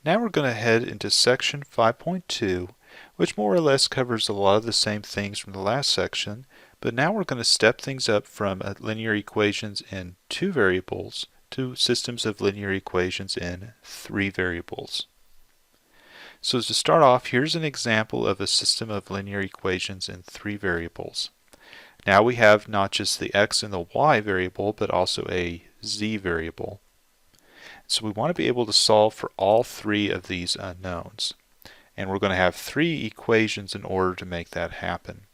Now we're going to head into section 5.2, which more or less covers a lot of the same things from the last section, but now we're going to step things up from linear equations in 2 variables to systems of linear equations in 3 variables. So to start off, here's an example of a system of linear equations in 3 variables. Now we have not just the x and the y variable, but also a z variable. So we want to be able to solve for all 3 of these unknowns. And we're going to have 3 equations in order to make that happen.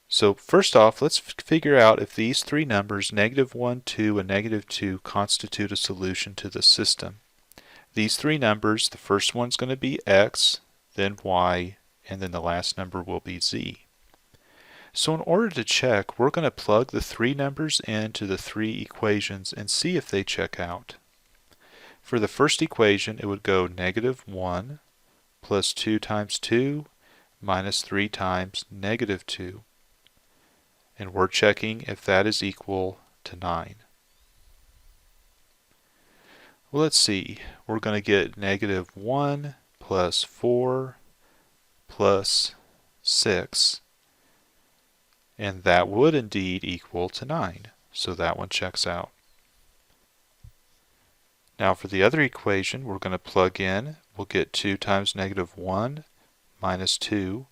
So first off, let's figure out if these 3 numbers, -1, 2, and -2, constitute a solution to the system. These 3 numbers, the first one's going to be x, then y, and then the last number will be z. So in order to check, we're going to plug the 3 numbers into the 3 equations and see if they check out. For the first equation, it would go -1 plus 2 times 2 minus 3 times -2. And we're checking if that is equal to 9. Well, let's see. We're going to get -1 plus 4 plus 6. And that would indeed equal to 9. So that one checks out. Now for the other equation, we're going to plug in. We'll get 2 times -1 minus 2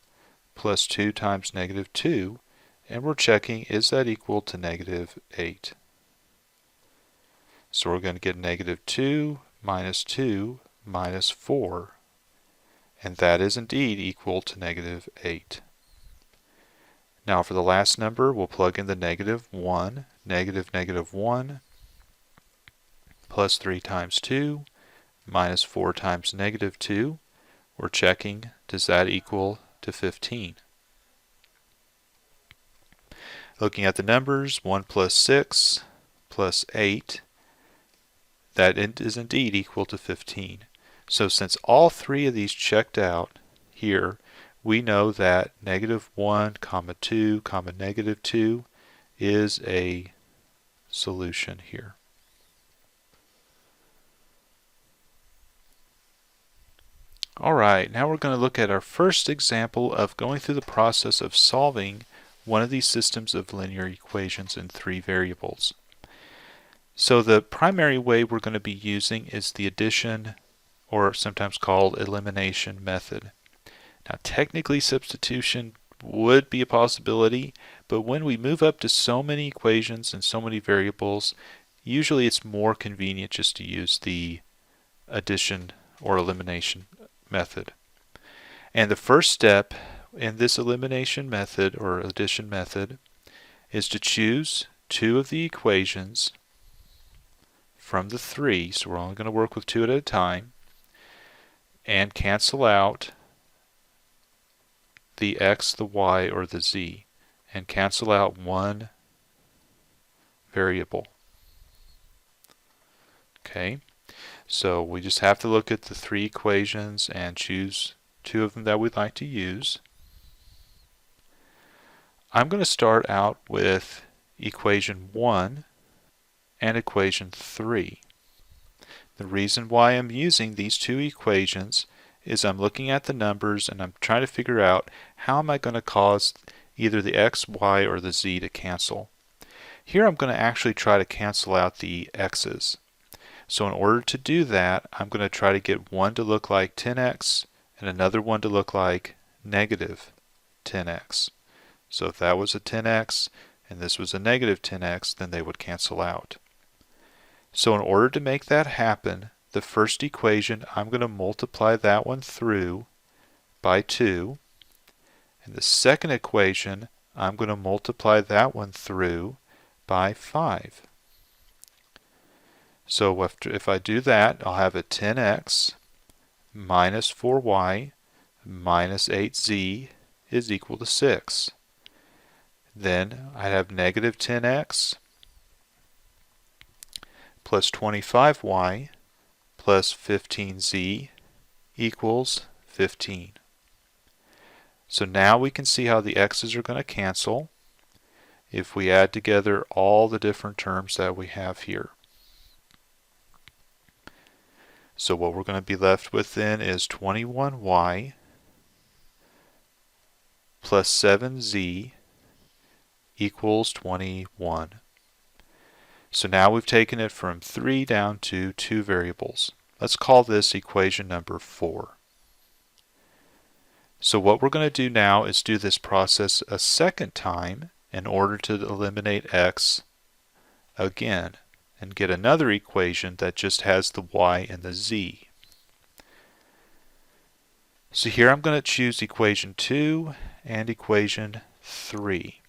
plus 2 times -2. And we're checking, is that equal to -8? So we're going to get -2 minus 2 minus 4. And that is indeed equal to -8. Now for the last number, we'll plug in the -1, -1, plus 3 times 2, minus 4 times -2. We're checking, does that equal to 15? Looking at the numbers, 1 plus 6 plus 8, that is indeed equal to 15. So since all 3 of these checked out here, we know that -1, 2, -2 is a solution here. Alright, now we're going to look at our first example of going through the process of solving one of these systems of linear equations in 3 variables. So the primary way we're going to be using is the addition, or sometimes called elimination method. Now technically substitution would be a possibility, but when we move up to so many equations and so many variables, usually it's more convenient just to use the addition or elimination method. And the first step in this elimination method or addition method is to choose 2 of the equations from the 3, so we're only going to work with 2 at a time, and cancel out the x, the y, or the z, and cancel out one variable. Okay, so we just have to look at the 3 equations and choose 2 of them that we'd like to use. I'm going to start out with equation 1 and equation 3. The reason why I'm using these 2 equations is I'm looking at the numbers and I'm trying to figure out how am I going to cause either the x, y, or the z to cancel. Here I'm going to actually try to cancel out the x's. So in order to do that, I'm going to try to get one to look like 10x and another one to look like -10x. So if that was a 10x and this was a -10x, then they would cancel out. So in order to make that happen, the first equation, I'm going to multiply that one through by 2. And the second equation, I'm going to multiply that one through by 5. So if I do that, I'll have a 10x minus 4y minus 8z is equal to 6. Then I have -10x plus 25y plus 15z equals 15. So now we can see how the x's are going to cancel if we add together all the different terms that we have here. So what we're going to be left with then is 21y plus 7z equals 21. So now we've taken it from 3 down to 2 variables. Let's call this equation number 4. So what we're going to do now is do this process a second time in order to eliminate x again and get another equation that just has the y and the z. So here I'm going to choose equation 2 and equation 3.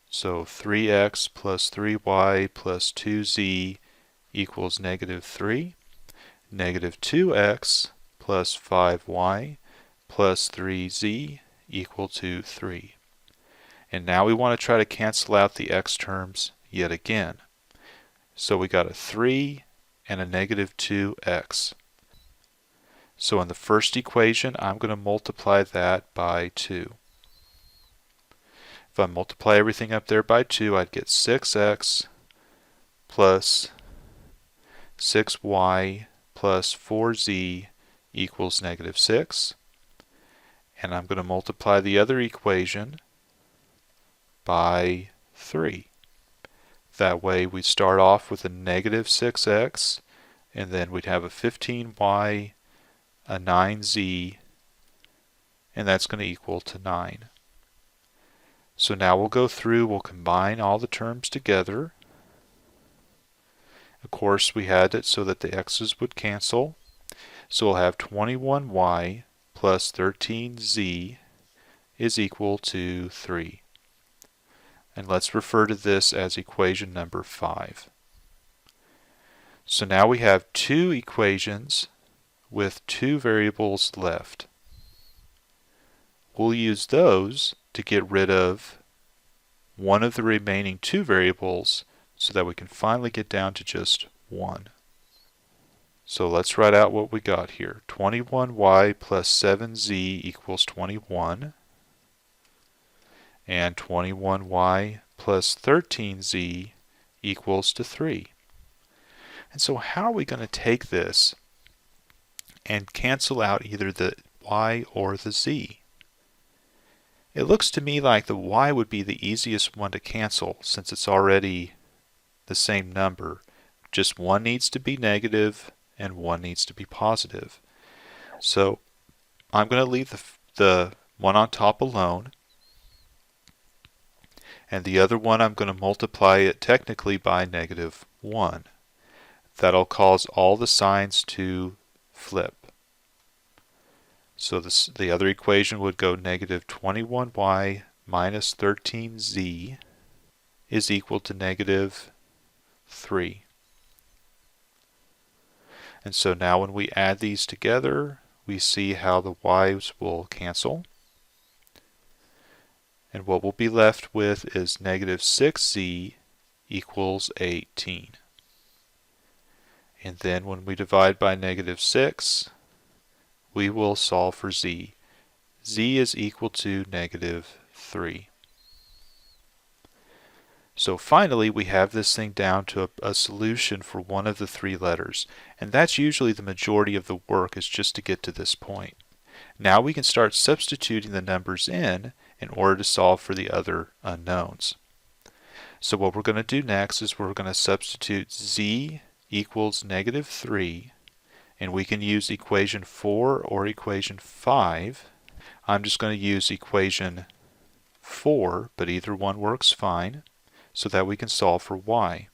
So 3x plus 3y plus 2z equals negative 3. Negative 2x plus 5y plus 3z equal to 3. And now we want to try to cancel out the x terms yet again. So we got a 3 and a negative 2x. So in the first equation, I'm going to multiply that by 2. If I multiply everything up there by 2, I'd get 6x plus 6y plus 4z equals negative 6. And I'm going to multiply the other equation by 3. That way we start off with a negative 6x, and then we'd have a 15y, a 9z, and that's going to equal to 9. So now we'll go through, we'll combine all the terms together. Of course, we had it so that the x's would cancel. So we'll have 21y plus 13z is equal to 3. And let's refer to this as equation number 5. So now we have 2 equations with 2 variables left. We'll use those to get rid of one of the remaining 2 variables so that we can finally get down to just 1. So let's write out what we got here. 21y plus 7z equals 21. And 21y plus 13z equals to 3. And so how are we going to take this and cancel out either the y or the z? It looks to me like the y would be the easiest one to cancel since it's already the same number. Just one needs to be negative and one needs to be positive. So I'm going to leave the one on top alone. And the other one I'm going to multiply it technically by negative 1. That'll cause all the signs to flip. So the other equation would go negative 21y minus 13z is equal to negative 3. And so now when we add these together, we see how the y's will cancel. And what we'll be left with is negative 6z equals 18. And then when we divide by negative 6, we will solve for z. Z is equal to negative 3. So finally we have this thing down to a solution for one of the 3 letters. And that's usually the majority of the work, is just to get to this point. Now we can start substituting the numbers in order to solve for the other unknowns. So what we're going to do next is we're going to substitute z equals negative 3, and we can use equation 4 or equation 5. I'm just going to use equation 4, but either one works fine, so that we can solve for y.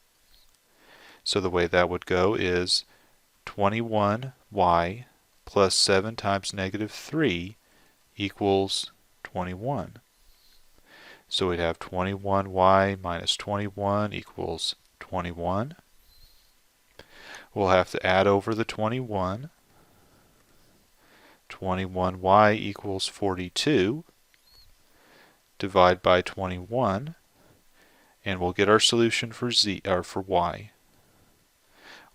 So the way that would go is 21y plus 7 times negative 3 equals 21. So we'd have 21y minus 21 equals 21. We'll have to add over the 21. 21y equals 42. Divide by 21, and we'll get our solution for for y.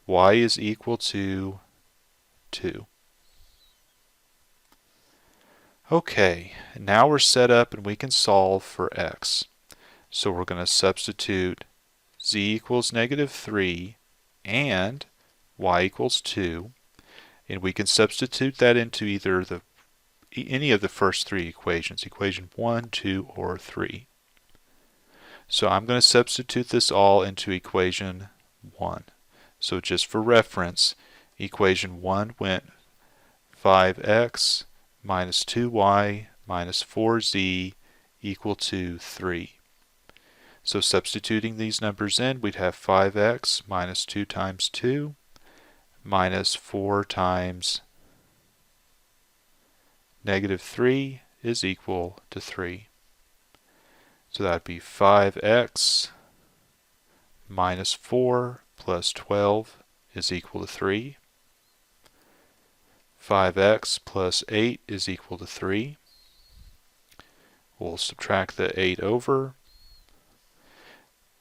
Y is equal to 2. Okay, now we're set up and we can solve for x. So we're going to substitute z equals negative 3 and y equals 2, and we can substitute that into either any of the first three equations, equation 1, 2, or 3. So I'm going to substitute this all into equation 1. So just for reference, equation 1 went 5x minus 2y minus 4z equal to 3. So substituting these numbers in, we'd have 5x minus 2 times 2 minus 4 times negative 3 is equal to 3. So that would be 5x minus 4 plus 12 is equal to 3. 5x plus 8 is equal to 3. We'll subtract the 8 over.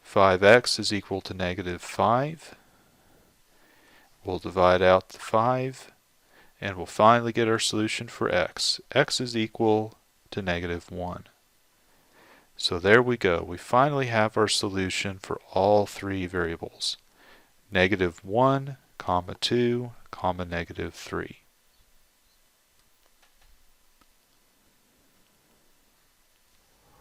5x is equal to negative 5. We'll divide out the 5, and we'll finally get our solution for x. X is equal to negative 1. So there we go. We finally have our solution for all three variables. Negative 1, comma 2, comma negative 3.